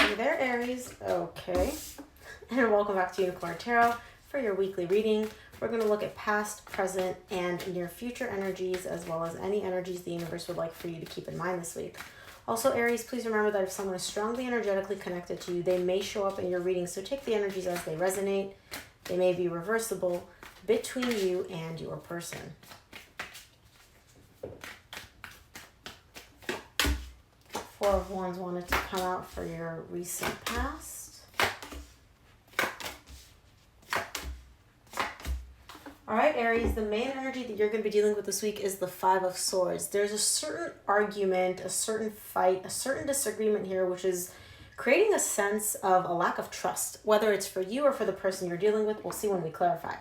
Hey there, Aries. Okay. And welcome back to Unicorn Tarot for your weekly reading. We're going to look at past, present, and near future energies, as well as any energies the universe would like for you to keep in mind this week. Also, Aries, please remember that if someone is strongly energetically connected to you, they may show up in your reading, so take the energies as they resonate. They may be reversible between you and your person. Four of Wands wanted to come out for your recent past. All right, Aries, the main energy that you're going to be dealing with this week is the Five of Swords. There's a certain argument, a certain fight, a certain disagreement here, which is creating a sense of a lack of trust, whether it's for you or for the person you're dealing with. We'll see when we clarify.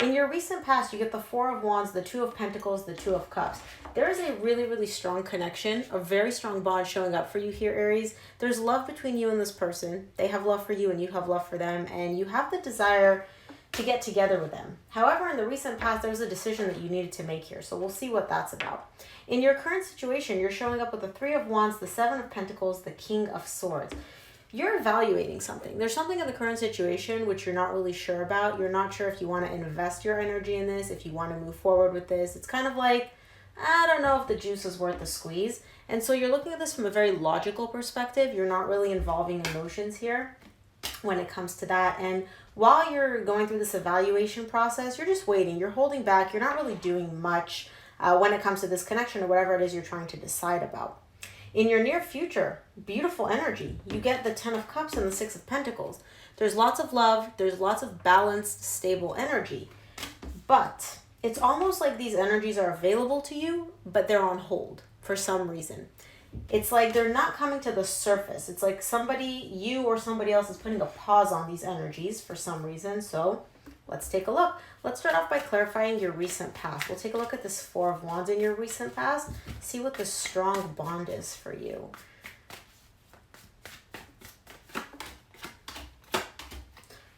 In your recent past, you get the Four of Wands, the Two of Pentacles, the Two of Cups. There is a really, really strong connection, a very strong bond showing up for you here, Aries. There's love between you and this person. They have love for you and you have love for them, and you have the desire to get together with them. However, in the recent past, there was a decision that you needed to make here, so we'll see what that's about. In your current situation, you're showing up with the Three of Wands, the Seven of Pentacles, the King of Swords. You're evaluating something. There's something in the current situation which you're not really sure about. You're not sure if you want to invest your energy in this, if you want to move forward with this. It's kind of like, I don't know if the juice is worth the squeeze. And so you're looking at this from a very logical perspective. You're not really involving emotions here when it comes to that. And while you're going through this evaluation process, you're just waiting. You're holding back. You're not really doing much when it comes to this connection or whatever it is you're trying to decide about. In your near future, beautiful energy. You get the Ten of Cups and the Six of Pentacles. There's lots of love. There's lots of balanced, stable energy. But it's almost like these energies are available to you, but they're on hold for some reason. It's like they're not coming to the surface. It's like somebody, you or somebody else, is putting a pause on these energies for some reason. So let's take a look. Let's start off by clarifying your recent past. We'll take a look at this Four of Wands in your recent past. See what the strong bond is for you.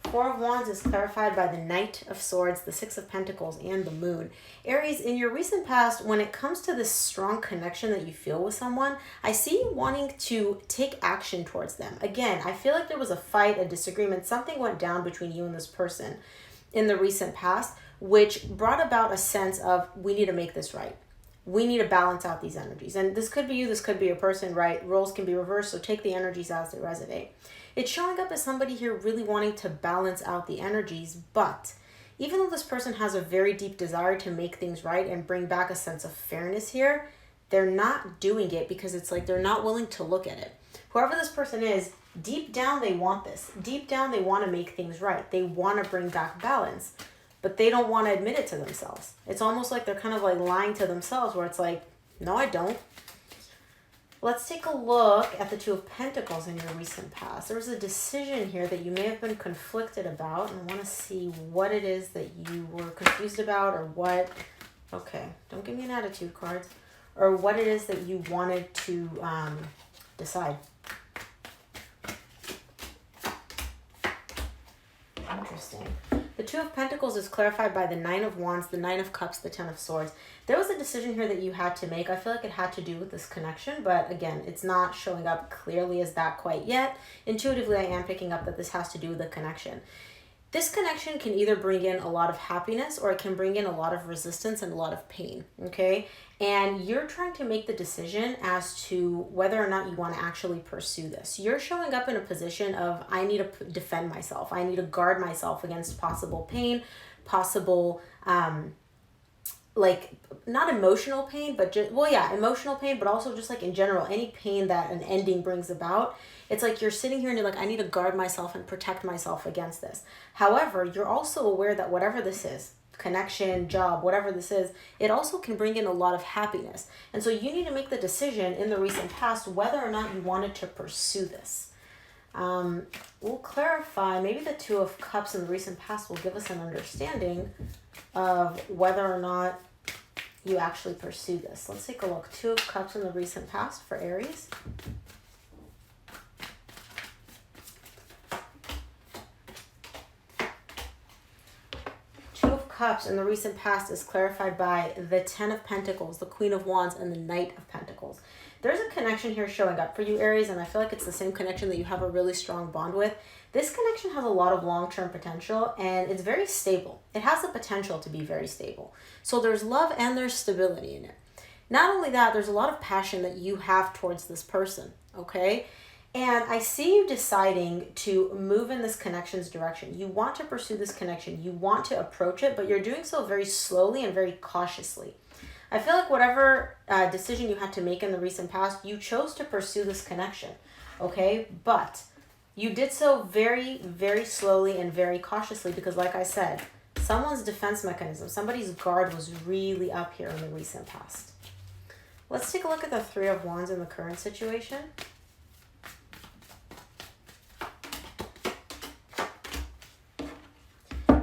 Four of Wands is clarified by the Knight of Swords, the Six of Pentacles, and the Moon. Aries, in your recent past, when it comes to this strong connection that you feel with someone, I see you wanting to take action towards them. Again, I feel like there was a fight, a disagreement, something went down between you and this person in the recent past, which brought about a sense of, we need to make this right. We need to balance out these energies. And this could be you, this could be a person, right? Roles can be reversed, so take the energies as they resonate. It's showing up as somebody here really wanting to balance out the energies, but even though this person has a very deep desire to make things right and bring back a sense of fairness here, they're not doing it because it's like they're not willing to look at it. Whoever this person is, deep down they want this. Deep down they want to make things right. They want to bring back balance, but they don't want to admit it to themselves. It's almost like they're kind of like lying to themselves where it's like, no, I don't. Let's take a look at the Two of Pentacles in your recent past. There was a decision here that you may have been conflicted about, and I want to see what it is that you were confused about, or what, okay, don't give me an attitude card, or what it is that you wanted to decide. Interesting. The Two of Pentacles is clarified by the Nine of Wands, the Nine of Cups, the Ten of Swords. There was a decision here that you had to make. I feel like it had to do with this connection, but again, it's not showing up clearly as that quite yet. Intuitively, I am picking up that this has to do with the connection. This connection can either bring in a lot of happiness or it can bring in a lot of resistance and a lot of pain, okay? And you're trying to make the decision as to whether or not you want to actually pursue this. You're showing up in a position of, I need to defend myself. I need to guard myself against possible pain, possible, like, not emotional pain, but just, well, yeah, emotional pain, but also just like in general, any pain that an ending brings about. It's like you're sitting here and you're like, I need to guard myself and protect myself against this. However, you're also aware that whatever this is, connection, job, whatever this is, it also can bring in a lot of happiness. And so you need to make the decision in the recent past whether or not you wanted to pursue this. We'll clarify, maybe the Two of Cups in the recent past will give us an understanding of whether or not you actually pursue this. Let's take a look. Two of Cups in the recent past for Aries. Two of Cups in the recent past is clarified by the Ten of Pentacles, the Queen of Wands, and the Knight of Pentacles. There's a connection here showing up for you, Aries, and I feel like it's the same connection that you have a really strong bond with. This connection has a lot of long-term potential, and it's very stable. It has the potential to be very stable. So there's love and there's stability in it. Not only that, there's a lot of passion that you have towards this person, okay? And I see you deciding to move in this connection's direction. You want to pursue this connection. You want to approach it, but you're doing so very slowly and very cautiously. I feel like whatever decision you had to make in the recent past, you chose to pursue this connection, okay? But you did so very, very slowly and very cautiously because, like I said, someone's defense mechanism, somebody's guard was really up here in the recent past. Let's take a look at the Three of Wands in the current situation.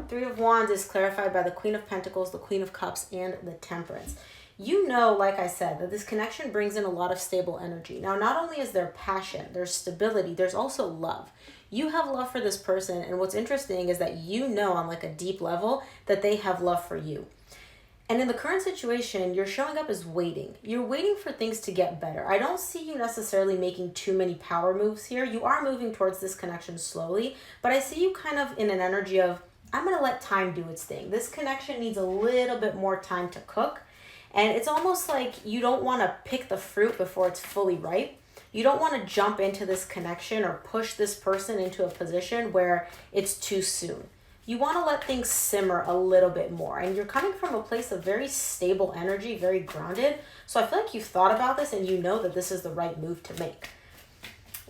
Three of Wands is clarified by the Queen of Pentacles, the Queen of Cups, and the Temperance. You know, like I said, that this connection brings in a lot of stable energy. Now, not only is there passion, there's stability, there's also love. You have love for this person, and what's interesting is that you know on like a deep level that they have love for you. And in the current situation, you're showing up as waiting. You're waiting for things to get better. I don't see you necessarily making too many power moves here. You are moving towards this connection slowly, but I see you kind of in an energy of, I'm going to let time do its thing. This connection needs a little bit more time to cook. And it's almost like you don't want to pick the fruit before it's fully ripe. You don't want to jump into this connection or push this person into a position where it's too soon. You want to let things simmer a little bit more. And you're coming from a place of very stable energy, very grounded. So I feel like you've thought about this and you know that this is the right move to make.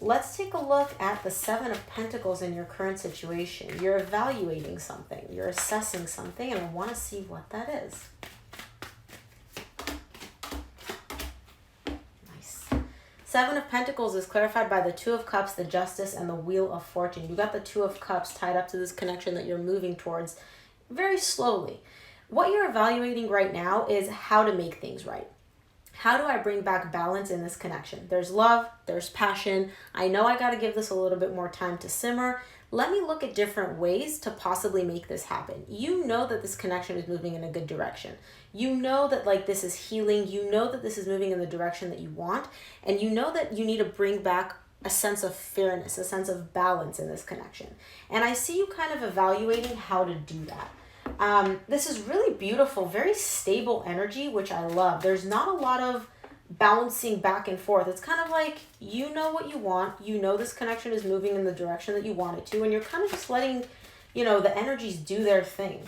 Let's take a look at the Seven of Pentacles in your current situation. You're evaluating something. You're assessing something, and I want to see what that is. Nice. Seven of Pentacles is clarified by the Two of Cups, the Justice, and the Wheel of Fortune. You got the Two of Cups tied up to this connection that you're moving towards very slowly. What you're evaluating right now is how to make things right. How do I bring back balance in this connection? There's love, there's passion. I know I got to give this a little bit more time to simmer. Let me look at different ways to possibly make this happen. You know that this connection is moving in a good direction. You know that like this is healing. You know that this is moving in the direction that you want. And you know that you need to bring back a sense of fairness, a sense of balance in this connection. And I see you kind of evaluating how to do that. This is really beautiful, very stable energy, which I love. There's not a lot of bouncing back and forth. It's kind of like, you know what you want. You know this connection is moving in the direction that you want it to, and you're kind of just letting, you know, the energies do their thing.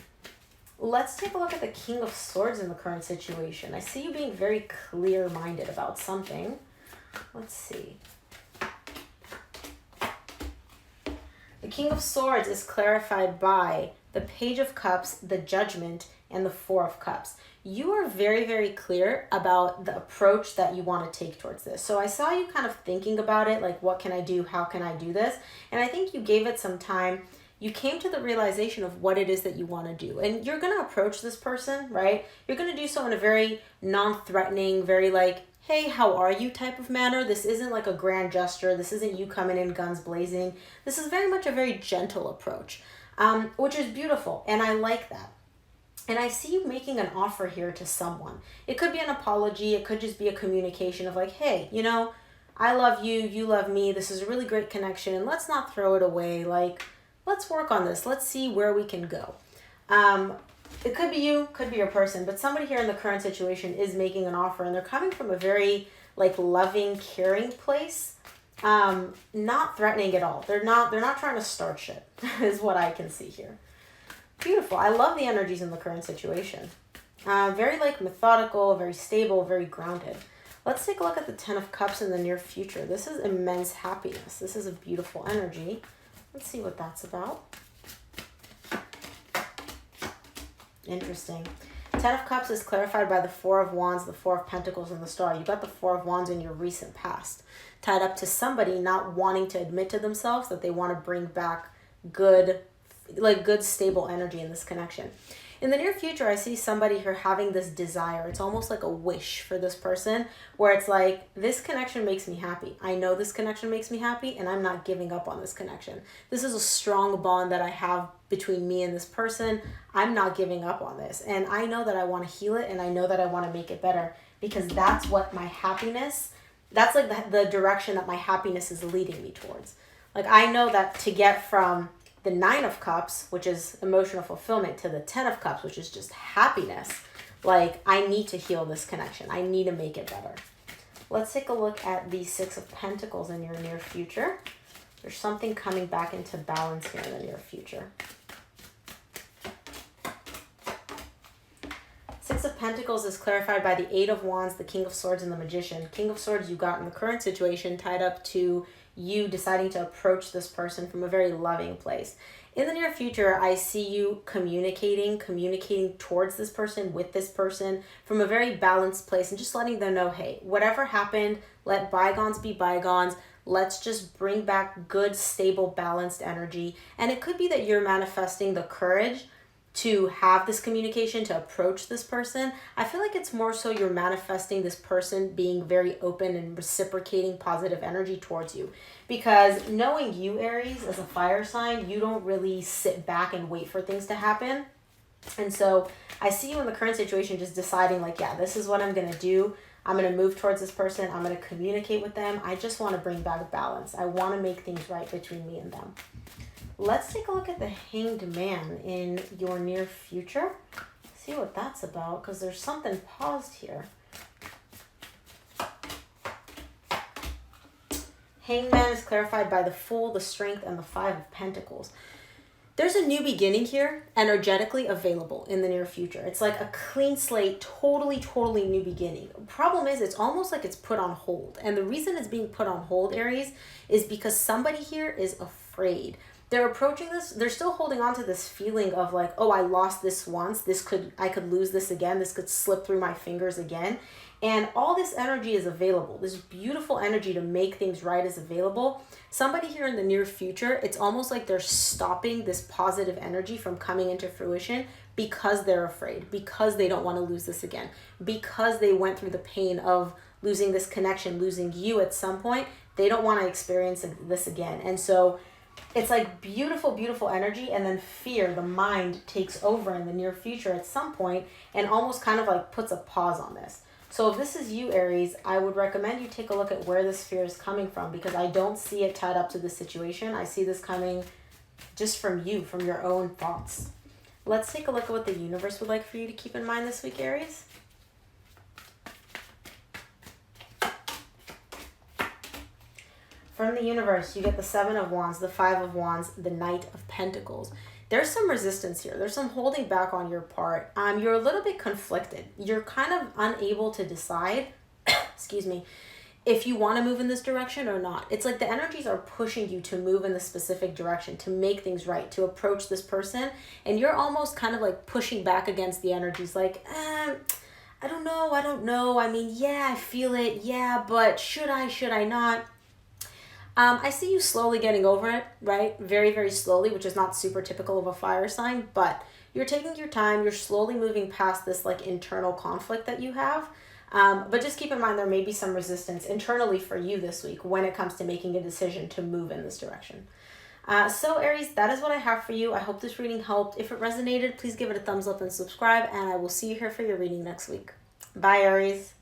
Let's take a look at the King of Swords in the current situation. I see you being very clear-minded about something. Let's see. The King of Swords is clarified by the Page of Cups, the Judgment, and the Four of Cups. You are very, very clear about the approach that you want to take towards this. So I saw you kind of thinking about it, like, what can I do? How can I do this? And I think you gave it some time. You came to the realization of what it is that you want to do. And you're going to approach this person, right? You're going to do so in a very non-threatening, very like, hey, how are you type of manner. This isn't like a grand gesture. This isn't you coming in guns blazing. This is very much a very gentle approach. Which is beautiful, and I like that. And I see you making an offer here to someone. It could be an apology, it could just be a communication of like, hey, you know, I love you, you love me, this is a really great connection, let's not throw it away, like, let's work on this, let's see where we can go. It could be you, could be your person, but somebody here in the current situation is making an offer, and they're coming from a very, like, loving, caring place. Not threatening at all. They're not trying to start shit, is what I can see here. Beautiful. I love the energies in the current situation. Very like methodical, very stable, very grounded. Let's take a look at the Ten of Cups in the near future. This is immense happiness. This is a beautiful energy. Let's see what that's about. Interesting. Ten of Cups is clarified by the Four of Wands, the Four of Pentacles, and the Star. You got the Four of Wands in your recent past, tied up to somebody not wanting to admit to themselves that they want to bring back good stable energy in this connection. In the near future, I see somebody here having this desire. It's almost like a wish for this person where it's like, this connection makes me happy. I know this connection makes me happy, and I'm not giving up on this connection. This is a strong bond that I have between me and this person. I'm not giving up on this. And I know that I want to heal it, and I know that I want to make it better, because that's what my happiness that's like the direction that my happiness is leading me towards. Like I know that to get from the 9 of Cups, which is emotional fulfillment, to the 10 of Cups, which is just happiness, like I need to heal this connection. I need to make it better. Let's take a look at the 6 of Pentacles in your near future. There's something coming back into balance here in the near future. 6 of Pentacles is clarified by the 8 of Wands, the King of Swords, and the Magician. King of Swords you got in the current situation tied up to you deciding to approach this person from a very loving place. In the near future, I see you communicating towards this person, with this person, from a very balanced place, and just letting them know, hey, whatever happened, let bygones be bygones. Let's just bring back good, stable, balanced energy. And it could be that you're manifesting the courage to have this communication, to approach this person. I feel like it's more so you're manifesting this person being very open and reciprocating positive energy towards you. Because knowing you, Aries, as a fire sign, you don't really sit back and wait for things to happen. And so I see you in the current situation just deciding like, yeah, this is what I'm going to do. I'm going to move towards this person. I'm going to communicate with them. I just want to bring back balance. I want to make things right between me and them. Let's take a look at the Hanged Man in your near future. See what that's about, because there's something paused here. Hanged Man is clarified by the Fool, the Strength, and the 5 of Pentacles. There's a new beginning here, energetically available in the near future. It's like a clean slate, totally new beginning. Problem is, it's almost like it's put on hold. And the reason it's being put on hold, Aries, is because somebody here is afraid. They're approaching this, they're still holding on to this feeling of like, oh, I lost this once, I could lose this again, this could slip through my fingers again. And all this energy is available. This beautiful energy to make things right is available. Somebody here in the near future, it's almost like they're stopping this positive energy from coming into fruition because they're afraid, because they don't want to lose this again, because they went through the pain of losing this connection, losing you at some point. They don't want to experience this again. And so it's like beautiful energy, and then fear, the mind, takes over in the near future at some point and almost kind of like puts a pause on this. So if this is you, Aries, I would recommend you take a look at where this fear is coming from, because I don't see it tied up to the situation. I see this coming just from you, from your own thoughts. Let's take a look at what the universe would like for you to keep in mind this week, Aries. From the universe, you get the 7 of Wands, the 5 of Wands, the Knight of Pentacles. There's some resistance here. There's some holding back on your part. You're a little bit conflicted. You're kind of unable to decide, excuse me, if you want to move in this direction or not. It's like the energies are pushing you to move in the specific direction, to make things right, to approach this person. And you're almost kind of like pushing back against the energies like, I don't know. I mean, yeah, I feel it. Yeah, but should I not? I see you slowly getting over it, right? Very slowly, which is not super typical of a fire sign, but you're taking your time. You're slowly moving past this like internal conflict that you have. But just keep in mind there may be some resistance internally for you this week when it comes to making a decision to move in this direction. So Aries, that is what I have for you. I hope this reading helped. If it resonated, please give it a thumbs up and subscribe, and I will see you here for your reading next week. Bye, Aries.